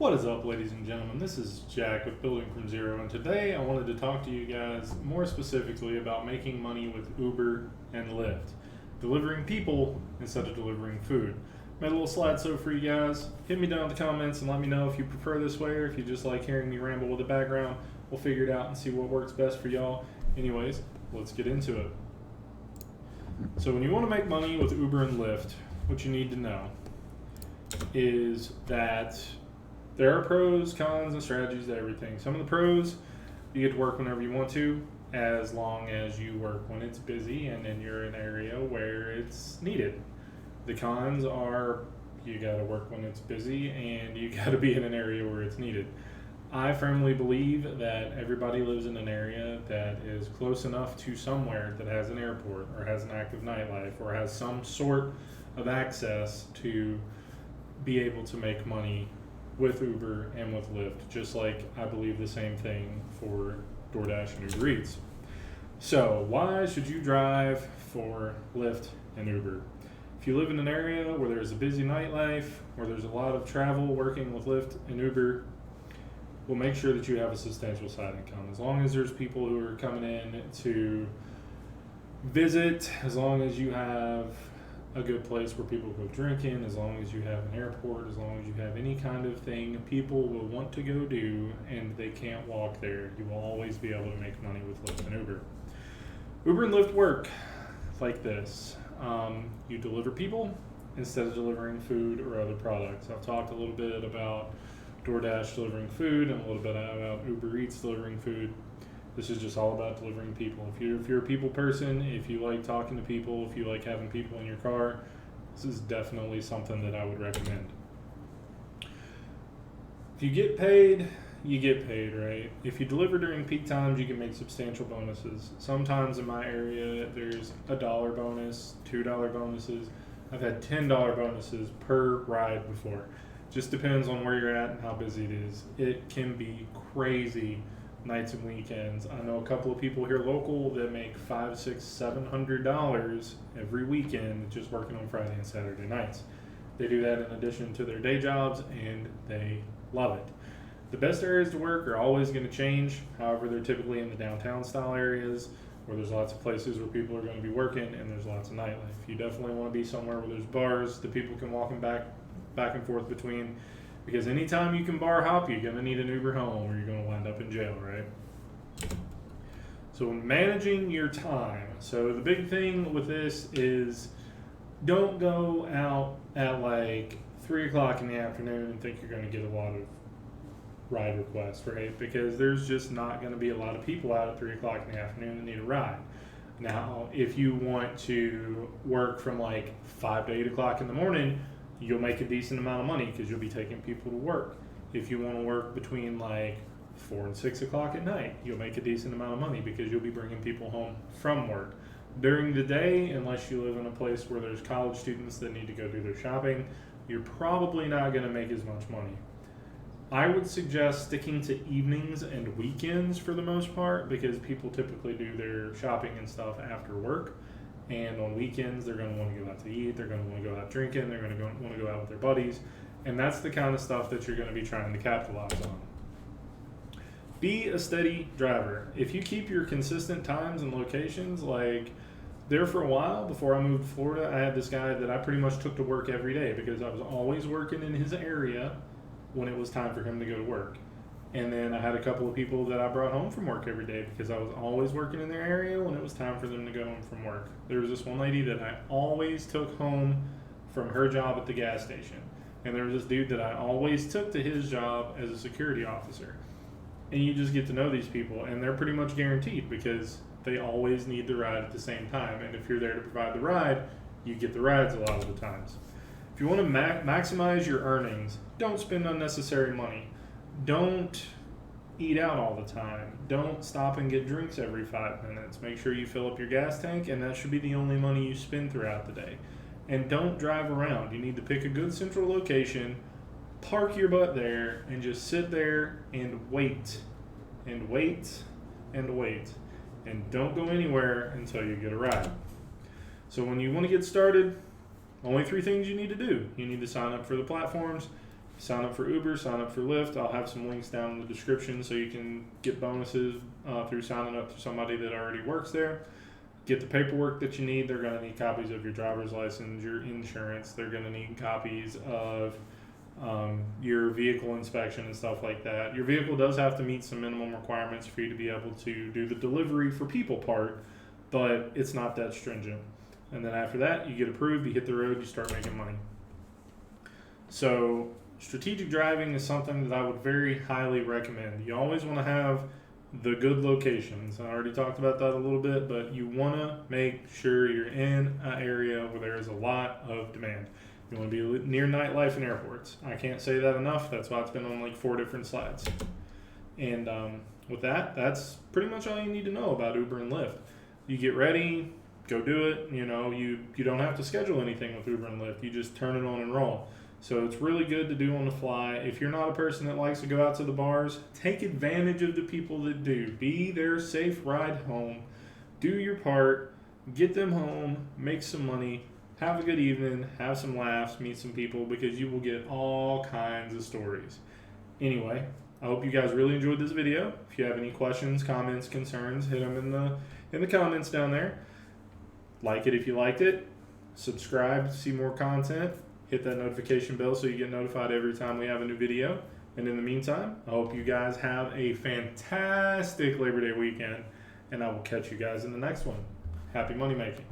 What is up, ladies and gentlemen? This is Jack with Building from Zero, and today I wanted to talk to you guys more specifically about making money with Uber and Lyft, delivering people instead of delivering food. Made a little slideshow for you guys. Hit me down in the comments and let me know if you prefer this way or if you just like hearing me ramble with the background. We'll figure it out and see what works best for y'all. Anyways, let's get into it. So when you want to make money with Uber and Lyft, what you need to know is that there are pros, cons, and strategies to everything. Some of the pros, you get to work whenever you want to, as long as you work when it's busy and then you're in an area where it's needed. The cons are you got to work when it's busy and you got to be in an area where it's needed. I firmly believe that everybody lives in an area that is close enough to somewhere that has an airport or has an active nightlife or has some sort of access to be able to make money with Uber and with Lyft, just like I believe the same thing for DoorDash and Uber Eats. So why should you drive for Lyft and Uber? If you live in an area where there's a busy nightlife, where there's a lot of travel working with Lyft and Uber, well, make sure that you have a substantial side income. As long as there's people who are coming in to visit, as long as you have a good place where people go drinking, as long as you have an airport, as long as you have any kind of thing people will want to go do and they can't walk there, you will always be able to make money with Lyft and Uber. Uber and Lyft work like this. You deliver people instead of delivering food or other products. I've talked a little bit about DoorDash delivering food and a little bit about Uber Eats delivering food. This is just all about delivering people. If you're a people person, if you like talking to people, if you like having people in your car, this is definitely something that I would recommend. If you get paid, you get paid, right? If you deliver during peak times, you can make substantial bonuses. Sometimes in my area, there's $1 bonus, $2 bonuses. I've had $10 bonuses per ride before. Just depends on where you're at and how busy it is. It can be crazy nights and weekends. I know a couple of people here local that make $500, $600, $700 every weekend just working on Friday and Saturday nights. They do that in addition to their day jobs and they love it. The best areas to work are always going to change. However, they're typically in the downtown style areas where there's lots of places where people are going to be working and there's lots of nightlife. You definitely want to be somewhere where there's bars that people can walk back and forth between, because anytime you can bar hop, you're going to need an Uber home or you're going to wind up in jail, right? So managing your time. So the big thing with this is don't go out at like 3 o'clock in the afternoon and think you're going to get a lot of ride requests, right? Because there's just not going to be a lot of people out at 3 o'clock in the afternoon that need a ride. Now, if you want to work from like 5 to 8 o'clock in the morning, you'll make a decent amount of money because you'll be taking people to work. If you want to work between like 4 and 6 o'clock at night, you'll make a decent amount of money because you'll be bringing people home from work. During the day, unless you live in a place where there's college students that need to go do their shopping, you're probably not going to make as much money. I would suggest sticking to evenings and weekends for the most part because people typically do their shopping and stuff after work. And on weekends, they're going to want to go out to eat, they're going to want to go out drinking, they're going to want to go out with their buddies. And that's the kind of stuff that you're going to be trying to capitalize on. Be a steady driver. If you keep your consistent times and locations, like there for a while before I moved to Florida, I had this guy that I pretty much took to work every day because I was always working in his area when it was time for him to go to work. And then I had a couple of people that I brought home from work every day because I was always working in their area when it was time for them to go home from work. There was this one lady that I always took home from her job at the gas station. And there was this dude that I always took to his job as a security officer. And you just get to know these people, and they're pretty much guaranteed because they always need the ride at the same time. And if you're there to provide the ride, you get the rides a lot of the times. If you want to maximize your earnings, don't spend unnecessary money. Don't eat out all the time. Don't stop and get drinks every 5 minutes. Make sure you fill up your gas tank, and that should be the only money you spend throughout the day. And don't drive around. You need to pick a good central location, park your butt there, and just sit there and wait. And wait and wait. And don't go anywhere until you get a ride. So when you want to get started, only 3 things you need to do. You need to sign up for the platforms, Sign up for Uber, sign up for Lyft. I'll have some links down in the description so you can get bonuses through signing up to somebody that already works there. Get the paperwork that you need. They're going to need copies of your driver's license, your insurance. They're going to need copies of your vehicle inspection and stuff like that. Your vehicle does have to meet some minimum requirements for you to be able to do the delivery for people part, but it's not that stringent. And then after that, you get approved, you hit the road, you start making money. So strategic driving is something that I would very highly recommend. You always want to have the good locations. I already talked about that a little bit, but you want to make sure you're in an area where there is a lot of demand. You want to be near nightlife and airports. I can't say that enough. That's why it's been on like 4 different slides. And with that, that's pretty much all you need to know about Uber and Lyft. You get ready, go do it. You know, you don't have to schedule anything with Uber and Lyft. You just turn it on and roll. So it's really good to do on the fly. If you're not a person that likes to go out to the bars, take advantage of the people that do. Be their safe ride home. Do your part. Get them home. Make some money. Have a good evening. Have some laughs. Meet some people, because you will get all kinds of stories. Anyway, I hope you guys really enjoyed this video. If you have any questions, comments, concerns, hit them in the comments down there. Like it if you liked it. Subscribe to see more content. Hit that notification bell so you get notified every time we have a new video. And in the meantime, I hope you guys have a fantastic Labor Day weekend, and I will catch you guys in the next one. Happy money making.